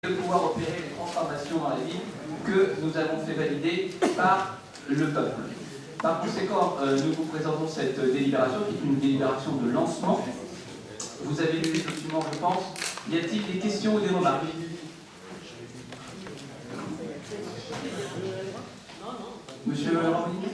de pouvoir opérer les transformations dans la ville que nous avons fait valider par le peuple. Par conséquent, nous vous présentons cette délibération qui est une délibération de lancement. Vous avez lu les documents, je pense. Y a-t-il des questions ou des remarques? Monsieur Rambini?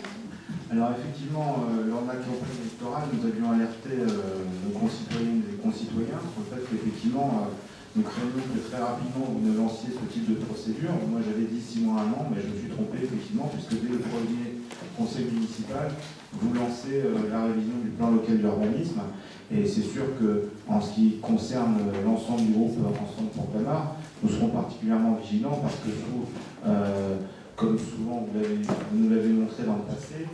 Alors effectivement, lors de la campagne électorale, nous avions alerté nos concitoyennes et concitoyens sur le fait qu'effectivement, nous craignions que très rapidement vous ne lanciez ce type de procédure. Moi j'avais dit 6 mois, 1 an, mais je me suis trompé effectivement, puisque dès le premier conseil municipal, vous lancez la révision du plan local d'urbanisme. Et c'est sûr qu'en ce qui concerne l'ensemble du groupe Ensemble pour Clamart, nous serons particulièrement vigilants parce que comme souvent vous nous l'avez montré dans le passé,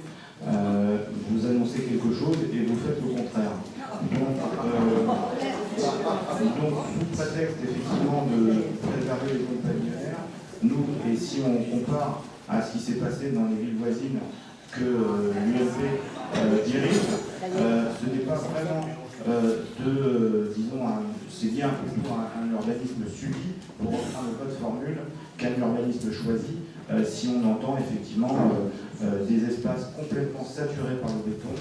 vous annoncez quelque chose et vous faites le contraire. Donc sous prétexte effectivement de préserver les zones pavillonnaires, nous, et si on compare à ce qui s'est passé dans les villes voisines que l'UMP dirige, ce n'est pas vraiment disons, c'est bien plutôt un urbanisme subi, pour reprendre le code formule, qu'un urbanisme choisi, si on entend effectivement des espaces complètement saturés par le béton,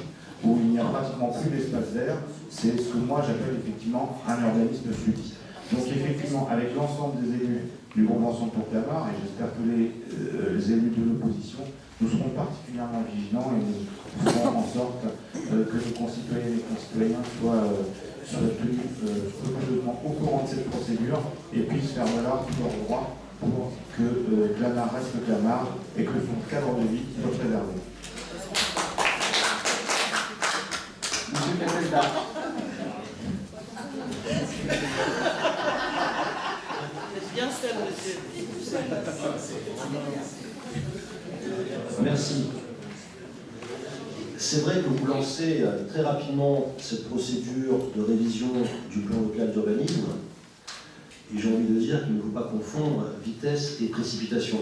où il n'y a pratiquement plus d'espace vert, c'est ce que moi j'appelle effectivement un urbanisme subi. Donc effectivement, avec l'ensemble des élus du groupe Ensemble pour Clamart, et j'espère que les élus de l'opposition, nous serons particulièrement vigilants et nous ferons en sorte que nos concitoyennes et concitoyens soient tenus scrupuleusement au courant de cette procédure et puissent faire valoir tous leurs droits pour que Clamart reste Clamart et que son cadre de vie soit préservé. Monsieur Castelda. Bien seul, monsieur. Merci. C'est vrai que vous lancez très rapidement cette procédure de révision du plan local d'urbanisme. Et j'ai envie de dire qu'il ne faut pas confondre vitesse et précipitation.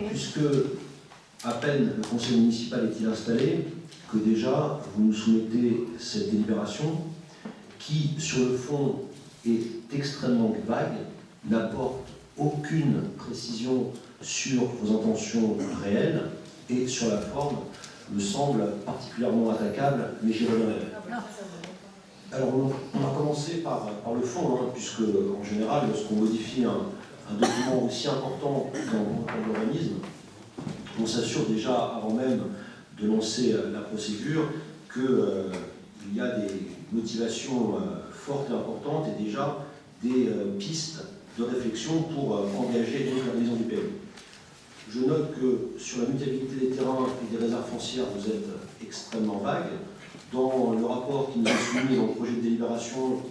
Puisque à peine le conseil municipal est-il installé, que déjà vous nous soumettez cette délibération qui, sur le fond, est extrêmement vague, n'apporte aucune précision sur vos intentions réelles et sur la forme me semble particulièrement attaquable, mais j'y reviendrai. Alors on va commencer par le fond, hein, puisque en général, lorsqu'on modifie un document aussi important dans l'urbanisme, on s'assure déjà, avant même de lancer la procédure, qu'il y a des motivations fortes et importantes et déjà des pistes de réflexion pour engager la révision du PLU. Je note que sur la mutabilité des terrains et des réserves foncières, vous êtes extrêmement vague. Dans le rapport qui nous est soumis dans le projet de délibération,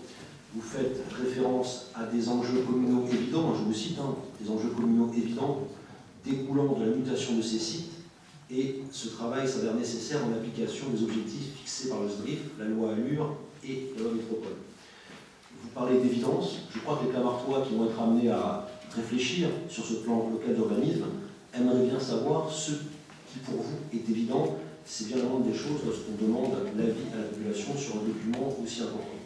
vous faites référence à des enjeux communaux évidents, je vous cite, des enjeux communaux évidents découlant de la mutation de ces sites, et ce travail s'avère nécessaire en application des objectifs fixés par le SDRIF, la loi Allure et la loi Métropole. Vous parlez d'évidence, je crois que les Clamartois qui vont être amenés à réfléchir sur ce plan local d'urbanisme aimeraient bien savoir ce qui pour vous est évident. C'est bien la moindre des choses lorsqu'on demande l'avis à la population sur un document aussi important.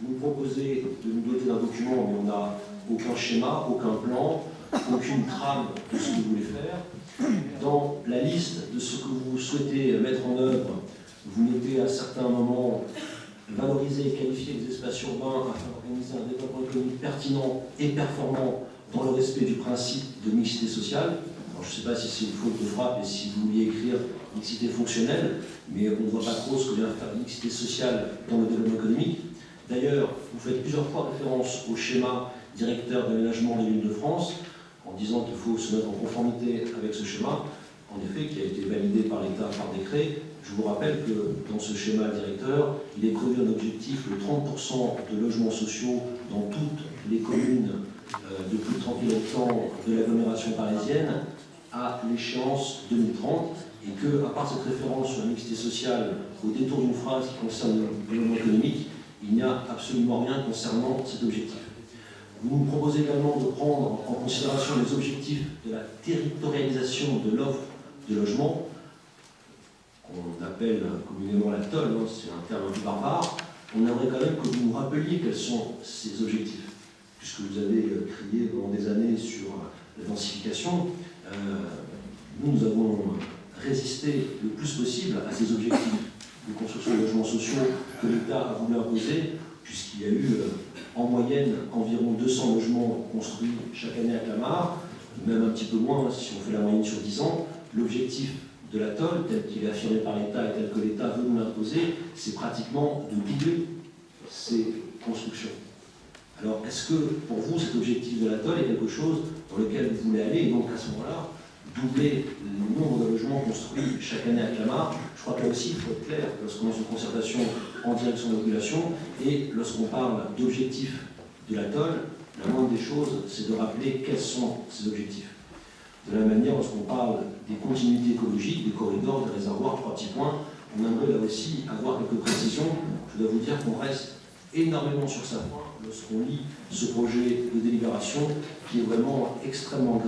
Vous nous proposez de nous doter d'un document, mais on n'a aucun schéma, aucun plan, aucune trame de ce que vous voulez faire. Dans la liste de ce que vous souhaitez mettre en œuvre, vous mettez à certains moments valoriser et qualifier les espaces urbains afin d'organiser un développement économique pertinent et performant dans le respect du principe de mixité sociale. Alors, je ne sais pas si c'est une faute de frappe et si vous vouliez écrire mixité fonctionnelle, mais on ne voit pas trop ce que vient faire mixité sociale dans le développement économique. D'ailleurs, vous faites plusieurs fois référence au schéma directeur d'aménagement des villes de France, en disant qu'il faut se mettre en conformité avec ce schéma, en effet, qui a été validé par l'État par décret. Je vous rappelle que dans ce schéma directeur, il est prévu un objectif de 30% de logements sociaux dans toutes les communes de plus de 30 000 habitants de l'agglomération parisienne à l'échéance 2030, et qu'à part cette référence sur la mixité sociale au détour d'une phrase qui concerne le développement économique, il n'y a absolument rien concernant cet objectif. Vous nous proposez également de prendre en considération les objectifs de la territorialisation de l'offre de logement, qu'on appelle communément la TOL, c'est un terme un peu barbare. On aimerait quand même que vous nous rappeliez quels sont ces objectifs, puisque vous avez crié pendant des années densification, nous avons résisté le plus possible à ces objectifs de construction de logements sociaux que l'État a voulu imposer, puisqu'il y a eu en moyenne environ 200 logements construits chaque année à Clamart, même un petit peu moins si on fait la moyenne sur 10 ans. L'objectif de l'ATOL, tel qu'il est affirmé par l'État et tel que l'État veut nous l'imposer, c'est pratiquement de doubler ces constructions. Alors, est-ce que pour vous, cet objectif de l'ATOL est quelque chose dans lequel vous voulez aller, et donc à ce moment-là, doubler le nombre de logements construits chaque année à Clamart? Je crois que là aussi, il faut être clair lorsqu'on est sur concertation en direction de la population et lorsqu'on parle d'objectifs de l'ATOL, la moindre des choses, c'est de rappeler quels sont ces objectifs. De la même manière, lorsqu'on parle des continuités écologiques, des corridors, des réservoirs, 3 petits points, on aimerait là aussi avoir quelques précisions. Je dois vous dire qu'on reste énormément sur sa foi lorsqu'on lit ce projet de délibération qui est vraiment extrêmement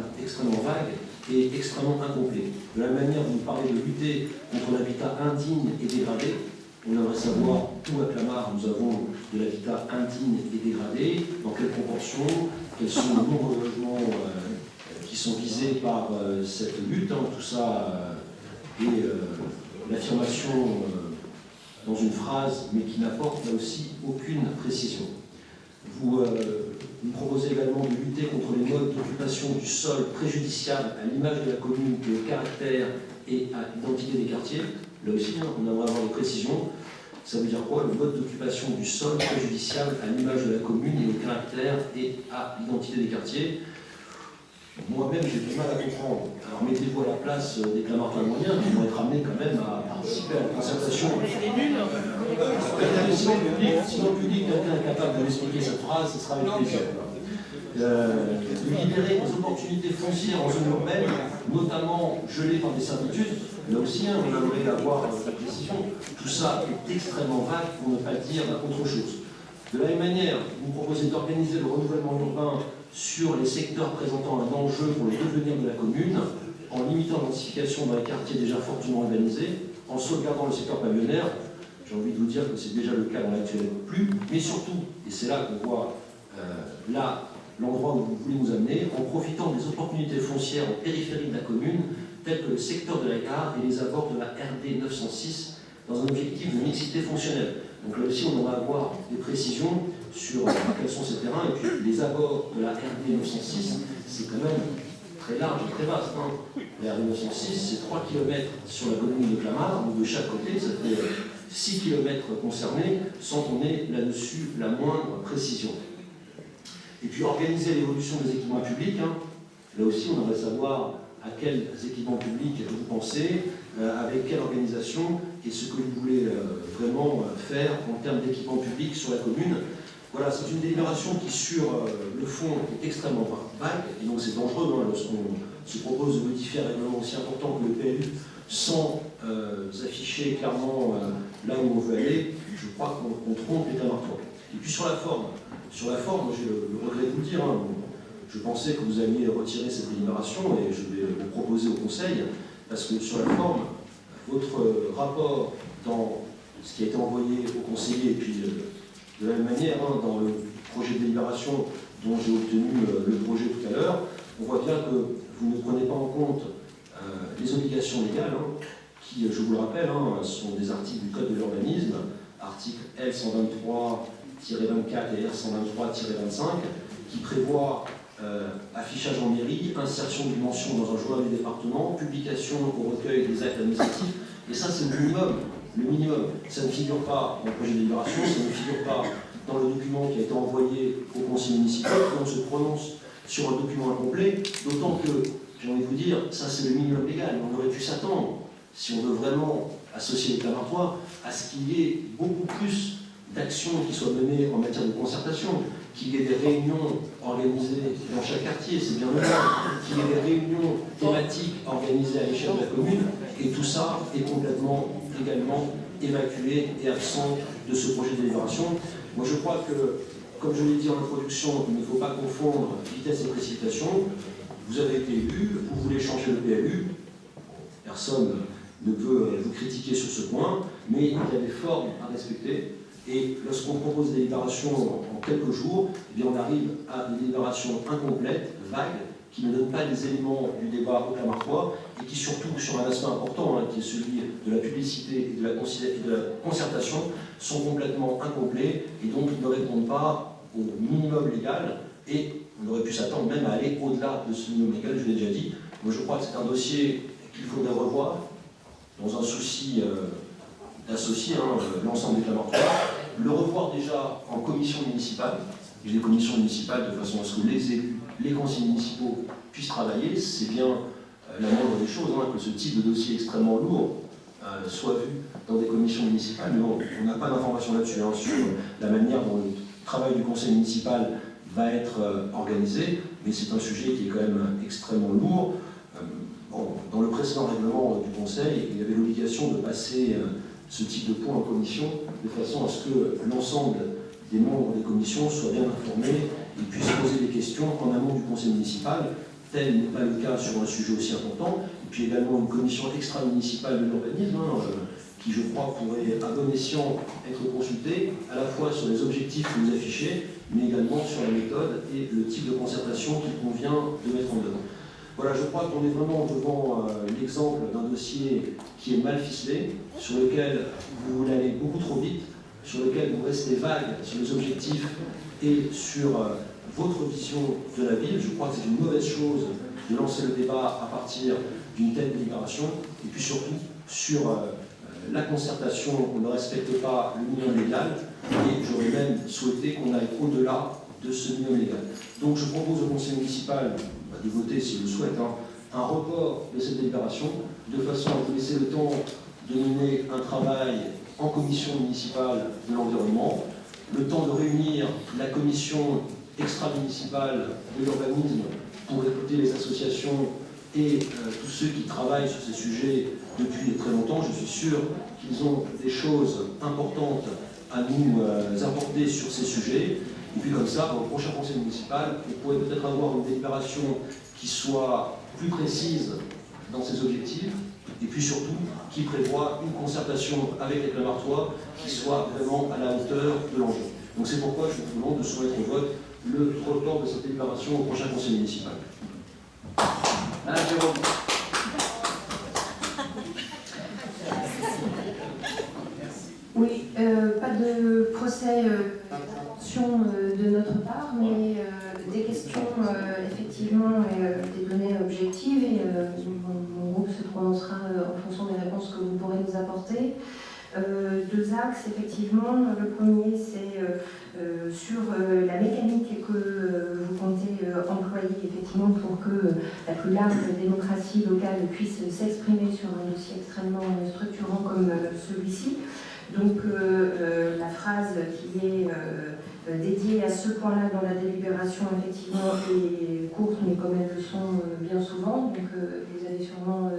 vague et extrêmement incomplet. De la même manière, vous parlez de lutter contre l'habitat indigne et dégradé. On aimerait savoir où à Clamart nous avons de l'habitat indigne et dégradé, dans quelle proportion, quels sont le nombre de logements qui sont visés par cette lutte. Tout ça est l'affirmation dans une phrase, mais qui n'apporte là aussi aucune précision. Vous nous proposez également de lutter contre les modes d'occupation du sol préjudiciables à l'image de la commune et au caractère et à l'identité des quartiers. Là aussi, on aimerait avoir des précisions. Ça veut dire quoi? Le mode d'occupation du sol préjudiciable à l'image de la commune et au caractère et à l'identité des quartiers. Moi-même, j'ai du mal à comprendre. Alors, mettez-vous à la place des Clamartois moyens, qui vont être amenés quand même à participer à la concertation. Sinon, le public, quelqu'un est capable de m'expliquer cette phrase, ce sera avec plaisir. Libérer des opportunités foncières en zone urbaine, notamment gelées par des servitudes. Là aussi, on aimerait avoir la précision. Tout ça est extrêmement vague pour ne pas dire autre chose. De la même manière, vous proposez d'organiser le renouvellement urbain sur les secteurs présentant un enjeu pour le devenir de la commune, en limitant la densification dans les quartiers déjà fortement urbanisés, en sauvegardant le secteur pavillonnaire. J'ai envie de vous dire que c'est déjà le cas dans l'actuel plus, mais surtout, et c'est là qu'on voit là l'endroit où vous voulez nous amener, en profitant des opportunités foncières en périphérie de la commune, telles que le secteur de la gare et les abords de la RD 906, dans un objectif de mixité fonctionnelle. Donc là aussi, on va avoir des précisions sur quels sont ces terrains, et puis les abords de la RD 906, c'est quand même très large et très vaste. La RD 906, c'est 3 km sur la commune de Clamart, donc de chaque côté, ça fait 6 km concernés, sans qu'on ait là-dessus la moindre précision. Et puis organiser l'évolution des équipements publics, là aussi on aimerait savoir à quels équipements publics vous pensez, avec quelle organisation, et ce que vous voulez vraiment faire en termes d'équipements publics sur la commune. Voilà, c'est une délibération qui, sur le fond, est extrêmement vague, et donc c'est dangereux lorsqu'on se propose de modifier un règlement aussi important que le PLU sans afficher clairement là où on veut aller. Je crois qu'on trompe les Clamartois. Et puis sur la forme, j'ai le regret de vous le dire, je pensais que vous alliez retirer cette délibération et je vais le proposer au Conseil, parce que sur la forme, votre rapport dans ce qui a été envoyé au conseiller, et puis de la même manière, dans le projet de délibération dont j'ai obtenu le projet tout à l'heure, on voit bien que vous ne prenez pas en compte les obligations légales, qui, je vous le rappelle, sont des articles du Code de l'urbanisme, articles L123-24 et R123-25, qui prévoient affichage en mairie, insertion d'une mention dans un journal du département, publication au recueil des actes administratifs, et ça c'est le minimum. Le minimum, ça ne figure pas dans le projet de délibération, ça ne figure pas dans le document qui a été envoyé au conseil municipal, on se prononce sur un document incomplet, d'autant que, j'ai envie de vous dire, ça c'est le minimum légal, on aurait pu s'attendre, si on veut vraiment associer les Clamartois, à ce qu'il y ait beaucoup plus d'actions qui soient menées en matière de concertation, qu'il y ait des réunions organisées dans chaque quartier, c'est bien normal, qu'il y ait des réunions thématiques organisées à l'échelle de la commune, et tout ça est complètement, également, évacué et absent de ce projet de délibération. Moi je crois que, comme je l'ai dit en introduction, il ne faut pas confondre vitesse et précipitation. Vous avez été élu, vous voulez changer le PLU, personne ne peut vous critiquer sur ce point, mais il y a des formes à respecter. Et lorsqu'on propose des délibérations en quelques jours, eh bien on arrive à des délibérations incomplètes, vague, qui ne donne pas les éléments du débat au Clermartois, et qui surtout, sur un aspect important, qui est celui de la publicité et de la concertation, sont complètement incomplets, et donc ils ne répondent pas au minimum légal, et on aurait pu s'attendre même à aller au-delà de ce minimum légal, je l'ai déjà dit. Moi je crois que c'est un dossier qu'il faudrait revoir, dans un souci d'associer l'ensemble des Clermartois, le revoir déjà en commission municipale, et les commissions municipales de façon à ce que les élus, les conseillers municipaux puissent travailler. C'est bien la moindre des choses, que ce type de dossier extrêmement lourd soit vu dans des commissions municipales, mais on n'a pas d'informations là-dessus, sur la manière dont le travail du conseil municipal va être organisé, mais c'est un sujet qui est quand même extrêmement lourd. Dans le précédent règlement du conseil, il y avait l'obligation de passer ce type de point en commission, de façon à ce que l'ensemble des membres des commissions soient bien informés et puissent poser des questions en amont du conseil municipal. Tel n'est pas le cas sur un sujet aussi important. Et puis également une commission extra-municipale de l'urbanisme, qui je crois pourrait à bon escient être consultée, à la fois sur les objectifs que vous affichez, mais également sur la méthode et le type de concertation qu'il convient de mettre en œuvre. Voilà, je crois qu'on est vraiment devant l'exemple d'un dossier qui est mal ficelé, sur lequel vous voulez aller beaucoup trop vite, sur lequel vous restez vague sur les objectifs et sur votre vision de la ville. Je crois que c'est une mauvaise chose de lancer le débat à partir d'une telle délibération, et puis surtout sur la concertation, on ne respecte pas le minimum légal, et j'aurais même souhaité qu'on aille au-delà de ce minimum légal. Donc je propose au conseil municipal de voter, s'il le souhaite, un report de cette délibération, de façon à vous laisser le temps de mener un travail en commission municipale de l'environnement, le temps de réunir la commission extra-municipale de l'urbanisme pour écouter les associations et tous ceux qui travaillent sur ces sujets depuis très longtemps. Je suis sûr qu'ils ont des choses importantes à nous apporter sur ces sujets. Et puis comme ça, dans le prochain conseil municipal, on pourrait peut-être avoir une délibération qui soit plus précise dans ses objectifs, et puis surtout qui prévoit une concertation avec les Clermartois qui soit vraiment à la hauteur de l'enjeu. Donc c'est pourquoi je vous demande de soumettre au vote le report de cette délibération au prochain conseil municipal. Madame Jérôme. Oui, pas de procès de notre part, mais des questions effectivement des données objectives, et mon groupe se prononcera en fonction des réponses que vous pourrez nous apporter. Deux axes, effectivement. Le premier, c'est sur la mécanique que vous comptez employer effectivement pour que la plus large démocratie locale puisse s'exprimer sur un dossier extrêmement structurant comme celui-ci. Donc la phrase qui est dédiée à ce point-là dans la délibération, effectivement, est courte, mais comme elles le sont bien souvent. Donc vous avez sûrement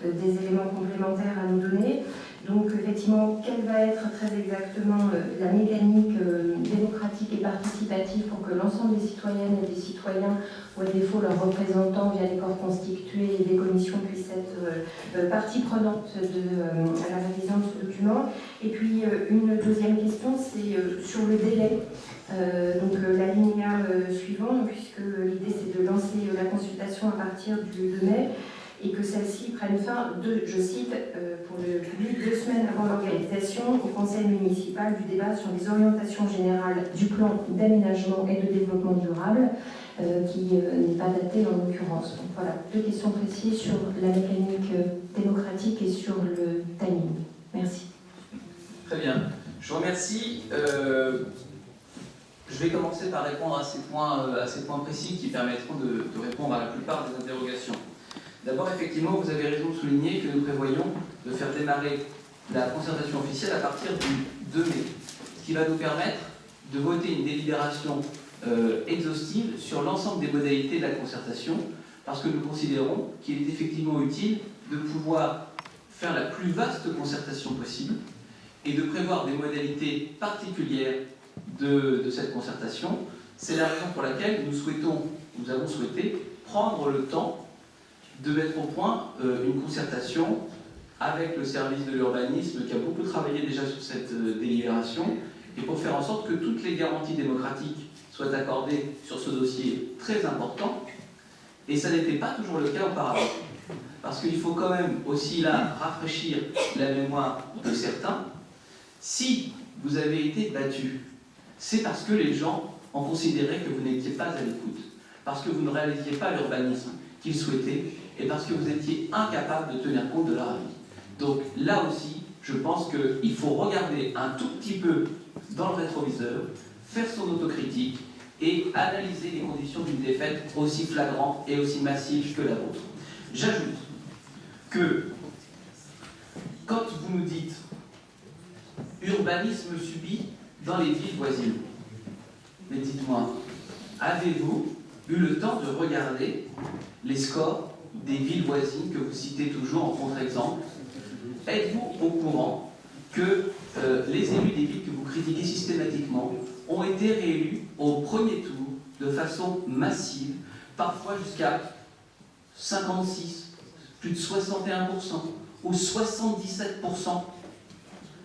des éléments complémentaires à nous donner. Donc effectivement, quelle va être très exactement la mécanique démocratique et participative pour que l'ensemble des citoyennes et des citoyens, ou à défaut leurs représentants via les corps constitués et des commissions, puissent être partie prenante à la révision de ce document. Et puis une deuxième question, c'est sur le délai. Donc l'alinéa suivant, puisque l'idée c'est de lancer la consultation à partir du 2 mai, et que celle-ci prenne fin, je cite, pour le public, 2 semaines avant l'organisation au conseil municipal du débat sur les orientations générales du plan d'aménagement et de développement durable, qui n'est pas daté en l'occurrence. Donc voilà, deux questions précises sur la mécanique démocratique et sur le timing. Merci. Très bien. Je vous remercie. Je vais commencer par répondre à ces points précis qui permettront de répondre à la plupart des interrogations. D'abord, effectivement, vous avez raison de souligner que nous prévoyons de faire démarrer la concertation officielle à partir du 2 mai, ce qui va nous permettre de voter une délibération exhaustive sur l'ensemble des modalités de la concertation, parce que nous considérons qu'il est effectivement utile de pouvoir faire la plus vaste concertation possible et de prévoir des modalités particulières de cette concertation. C'est la raison pour laquelle nous avons souhaité prendre le temps de mettre au point une concertation avec le service de l'urbanisme qui a beaucoup travaillé déjà sur cette délibération, et pour faire en sorte que toutes les garanties démocratiques soient accordées sur ce dossier très important, Et ça n'était pas toujours le cas auparavant. Parce qu'il faut quand même aussi là rafraîchir la mémoire de certains. Si vous avez été battu, c'est parce que les gens ont considéré que vous n'étiez pas à l'écoute, parce que vous ne réalisiez pas l'urbanisme qu'ils souhaitaient, et parce que vous étiez incapable de tenir compte de leur avis. Donc là aussi, je pense qu'il faut regarder un tout petit peu dans le rétroviseur, faire son autocritique et analyser les conditions d'une défaite aussi flagrante et aussi massive que la vôtre. J'ajoute que quand vous nous dites urbanisme subi dans les villes voisines, mais dites-moi, avez-vous eu le temps de regarder les scores des villes voisines que vous citez toujours en contre-exemple? Êtes-vous au courant que les élus des villes que vous critiquez systématiquement ont été réélus au premier tour de façon massive, parfois jusqu'à 56, plus de 61% ou 77%?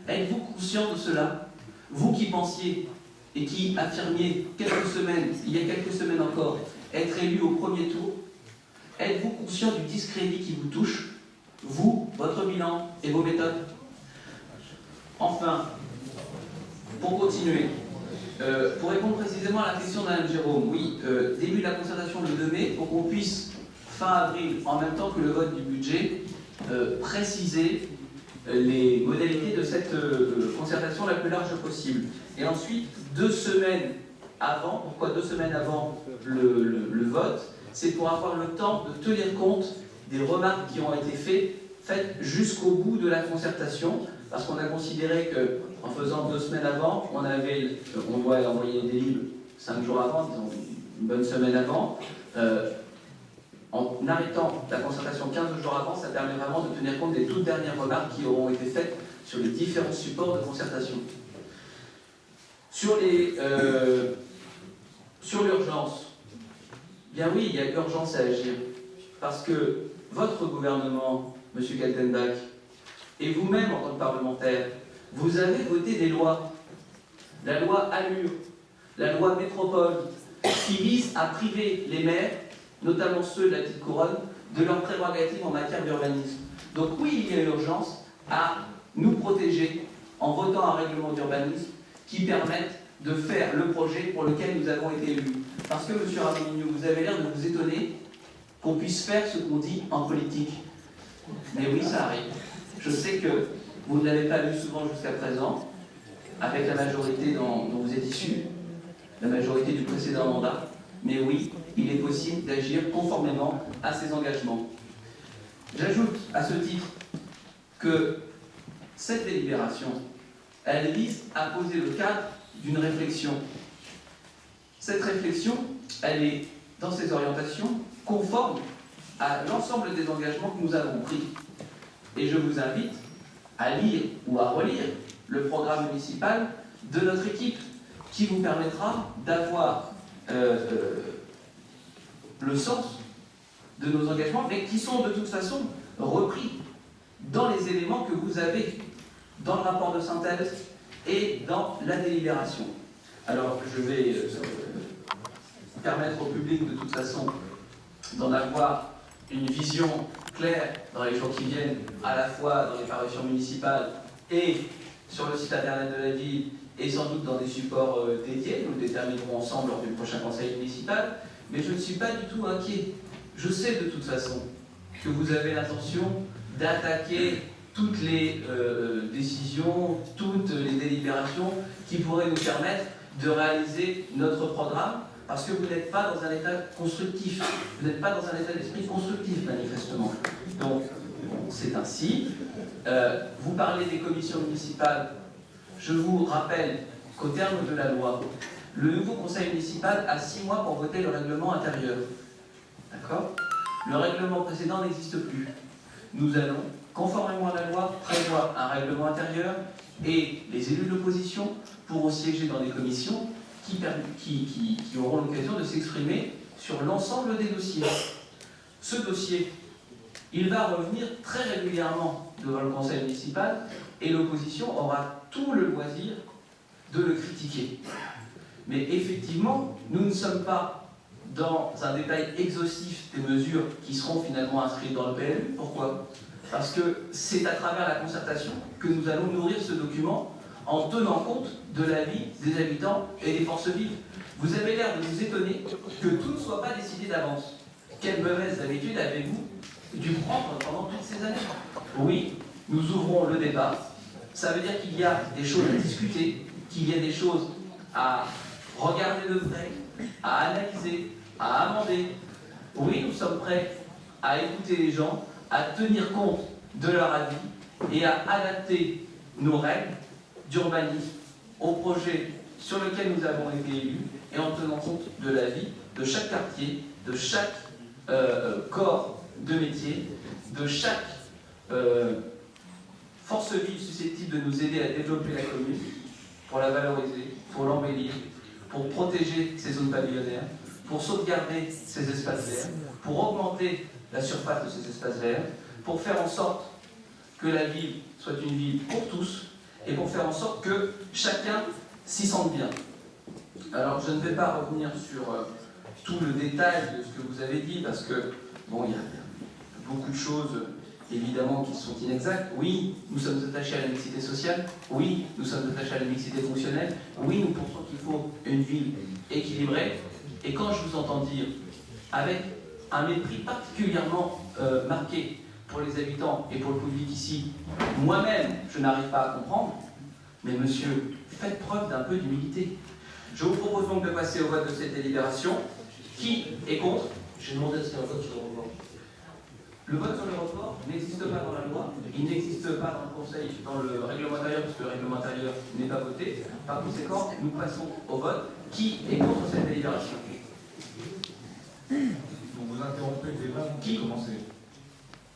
Êtes-vous conscient de cela? Vous qui pensiez et qui affirmiez il y a quelques semaines encore, être élu au premier tour, êtes-vous conscient du discrédit qui vous touche, vous, votre bilan et vos méthodes? Enfin, pour continuer, pour répondre précisément à la question d'Alain Jérôme, oui, début de la concertation le 2 mai, pour qu'on puisse, fin avril, en même temps que le vote du budget, préciser les modalités de cette concertation la plus large possible. Et ensuite, 2 semaines avant, pourquoi 2 semaines avant le vote? C'est pour avoir le temps de tenir compte des remarques qui ont été faites jusqu'au bout de la concertation, parce qu'on a considéré qu'en faisant 2 semaines avant, on doit envoyer des livres 5 jours avant, disons une bonne semaine avant. En arrêtant la concertation 15 jours avant, ça permet vraiment de tenir compte des toutes dernières remarques qui auront été faites sur les différents supports de concertation. Sur l'urgence, bien oui, il y a urgence à agir, parce que votre gouvernement, M. Kaltenbach, et vous-même en tant que parlementaire, vous avez voté des lois. La loi ALUR, la loi Métropole, qui vise à priver les maires, notamment ceux de la petite couronne, de leurs prérogatives en matière d'urbanisme. Donc oui, il y a urgence à nous protéger en votant un règlement d'urbanisme qui permette de faire le projet pour lequel nous avons été élus. Parce que, M. Ramonigno, vous avez l'air de vous étonner qu'on puisse faire ce qu'on dit en politique. Mais oui, ça arrive. Je sais que vous ne l'avez pas vu souvent jusqu'à présent, avec la majorité dont vous êtes issu, la majorité du précédent mandat, mais oui, il est possible d'agir conformément à ces engagements. J'ajoute à ce titre que cette délibération, elle vise à poser le cadre d'une réflexion. Cette réflexion, elle est, dans ses orientations, conforme à l'ensemble des engagements que nous avons pris. Et je vous invite à lire ou à relire le programme municipal de notre équipe, qui vous permettra d'avoir le sens de nos engagements, mais qui sont de toute façon repris dans les éléments que vous avez dans le rapport de synthèse et dans la délibération. Alors, je vais permettre au public de toute façon d'en avoir une vision claire dans les jours qui viennent, à la fois dans les parutions municipales et sur le site internet de la ville, et sans doute dans des supports dédiés. Nous le déterminerons ensemble lors du prochain conseil municipal, mais je ne suis pas du tout inquiet. Je sais de toute façon que vous avez l'intention d'attaquer toutes les décisions, toutes les délibérations qui pourraient nous permettre de réaliser notre programme, parce que vous n'êtes pas dans un état constructif, vous n'êtes pas dans un état d'esprit constructif manifestement. Donc, c'est ainsi. Vous parlez des commissions municipales. Je vous rappelle qu'au terme de la loi, le nouveau conseil municipal a 6 mois pour voter le règlement intérieur. D'accord? Le règlement précédent n'existe plus. Nous allons, conformément à la loi, prévoir un règlement intérieur et les élus de l'opposition pourront siéger dans des commissions qui auront l'occasion de s'exprimer sur l'ensemble des dossiers. Ce dossier, il va revenir très régulièrement devant le conseil municipal et l'opposition aura tout le loisir de le critiquer. Mais effectivement, nous ne sommes pas dans un détail exhaustif des mesures qui seront finalement inscrites dans le PLU. Pourquoi? Parce que c'est à travers la concertation que nous allons nourrir ce document en tenant compte de l'avis des habitants et des forces vives. Vous avez l'air de vous étonner que tout ne soit pas décidé d'avance. Quelle mauvaise habitude avez-vous dû prendre pendant toutes ces années? Oui, nous ouvrons le débat. Ça veut dire qu'il y a des choses à discuter, qu'il y a des choses à regarder de près, à analyser, à amender. Oui, nous sommes prêts à écouter les gens, à tenir compte de leur avis et à adapter nos règles d'urbanisme au projet sur lequel nous avons été élus et en tenant compte de l'avis de chaque quartier, de chaque corps de métier, de chaque force vive susceptible de nous aider à développer la commune, pour la valoriser, pour l'embellir, pour protéger ces zones pavillonnaires, pour sauvegarder ces espaces verts, pour augmenter la surface de ces espaces verts, pour faire en sorte que la ville soit une ville pour tous et pour faire en sorte que chacun s'y sente bien. Alors je ne vais pas revenir sur tout le détail de ce que vous avez dit parce que, bon, il y a beaucoup de choses évidemment qui sont inexactes. Oui, nous sommes attachés à la mixité sociale. Oui, nous sommes attachés à la mixité fonctionnelle. Oui, nous pensons qu'il faut une ville équilibrée. Et quand je vous entends dire, avec un mépris particulièrement marqué pour les habitants et pour le public ici, moi-même, je n'arrive pas à comprendre, mais monsieur, faites preuve d'un peu d'humilité. Je vous propose donc de passer au vote de cette délibération. Qui est contre? J'ai demandé à ce qu'il y ait un vote sur le report. Le vote sur le report n'existe pas dans la loi, il n'existe pas dans le conseil, dans le règlement intérieur, puisque le règlement intérieur n'est pas voté. Par conséquent, nous passons au vote. Qui est contre cette délibération? Donc vous interrompez le débat, vous Qui commencez.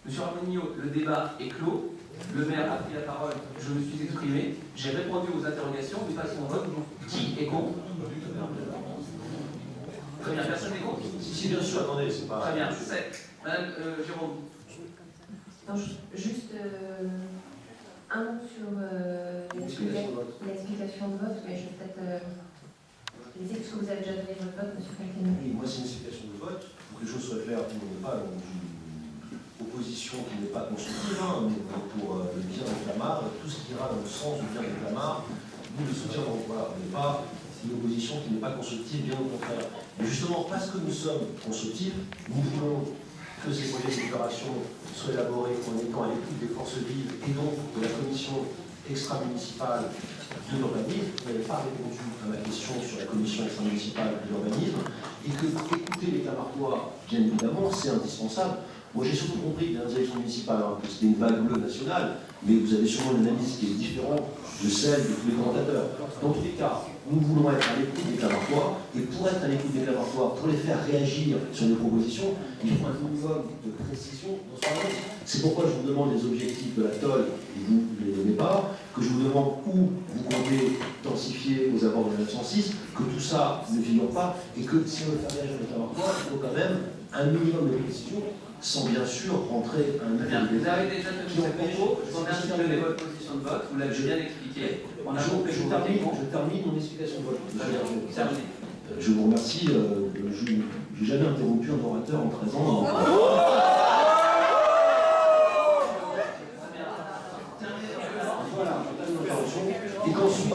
Monsieur Armenio, le débat est clos. Le maire a pris la parole, je me suis exprimé, j'ai répondu aux interrogations, nous passons au vote. Qui est contre? Très bien, personne n'est contre? Si, bien sûr, attendez, c'est pas... Très bien, c'est Madame Jérôme. Non, juste un mot sur l'explication de vote, mais je vais peut-être les dire, parce que vous avez déjà donné votre vote, monsieur Falcani. Oui, moi c'est une explication de vote, pour que les choses soient claires, on n'est pas dans une opposition qui n'est pas constructive, hein, mais pour le bien de Clamart, tout ce qui ira dans le sens du bien de Clamart, nous le soutiendrons. Voilà, on n'est pas une opposition qui n'est pas constructive, bien au contraire. Et justement, parce que nous sommes constructifs, nous voulons que ces projets de délibération soient élaborés en étant à l'écoute des forces vives et donc de la commission extra-municipale de l'urbanisme. Vous n'avez pas répondu à ma question sur la commission extra-municipale de l'urbanisme et que écouter les Clamartois, bien évidemment, c'est indispensable. Moi, j'ai surtout compris que la direction municipale, que c'était une vague bleue nationale, mais vous avez sûrement une analyse qui est différente de celle de tous les commentateurs. Dans tous les cas, nous voulons être à l'écoute des Clamartois, et pour être à l'écoute des Clamartois, pour les faire réagir sur nos propositions, il faut un minimum de précision dans ce moment. C'est pourquoi je vous demande les objectifs de la TOL, et vous ne les donnez pas, que je vous demande où vous comptez densifier aux abords de la 906, que tout ça ne figure pas, et que si on veut faire réagir les Clamartois, il faut quand même un minimum de précision, sans bien sûr rentrer un Très bien, vous avez déjà tenu ces propos, je vous remercie de donner votre position de vote, vous l'avez bien expliqué. On a compris Je termine mon explication de vote. Terminé. Je vous remercie, je n'ai jamais interrompu un orateur en 13 ans. Voilà, et qu'ensuite,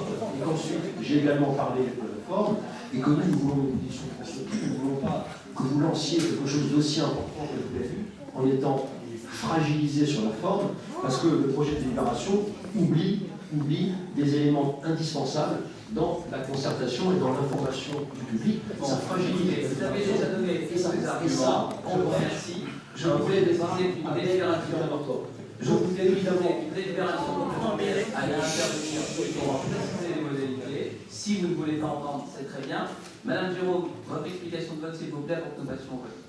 j'ai également parlé de la forme, et que nous voulons une position constructive, nous ne voulons pas que vous lanciez quelque chose d'aussi important que le PLU, en étant fragilisé sur la forme, parce que le projet de délibération oublie des éléments indispensables dans la concertation et dans l'information du public. Ça fragilise. Vous avez déjà donné tous ces arguments, je vous remercie. Je voulais décider une délibération. Je vous ai évidemment une délibération à l'intervenir pour préciser les modalités. Si vous ne voulez pas entendre, c'est très bien. Madame Giraud, votre explication de vote, s'il vous plaît, pour que nous passions au vote.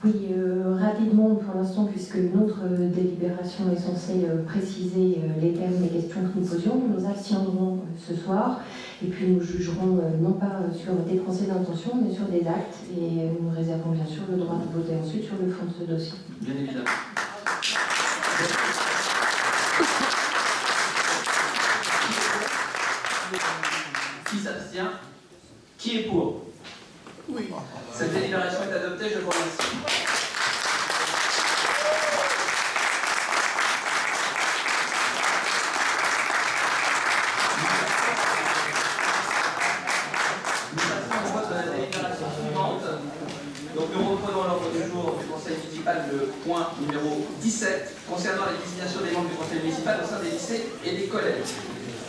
Oui, rapidement pour l'instant, puisque notre délibération est censée préciser les termes des questions que nous posions, nous nous abstiendrons ce soir et puis nous jugerons non pas sur des procès d'intention, mais sur des actes et nous réservons bien sûr le droit de voter ensuite sur le fond de ce dossier. Bien évidemment. Qui s'abstient? Qui est pour? adopté. Je vous remercie. Nous passons au vote de la délibération suivante. Donc nous reprenons l'ordre du jour du conseil municipal, le point numéro 17, concernant la désignation des membres du conseil municipal au sein des lycées et des collèges.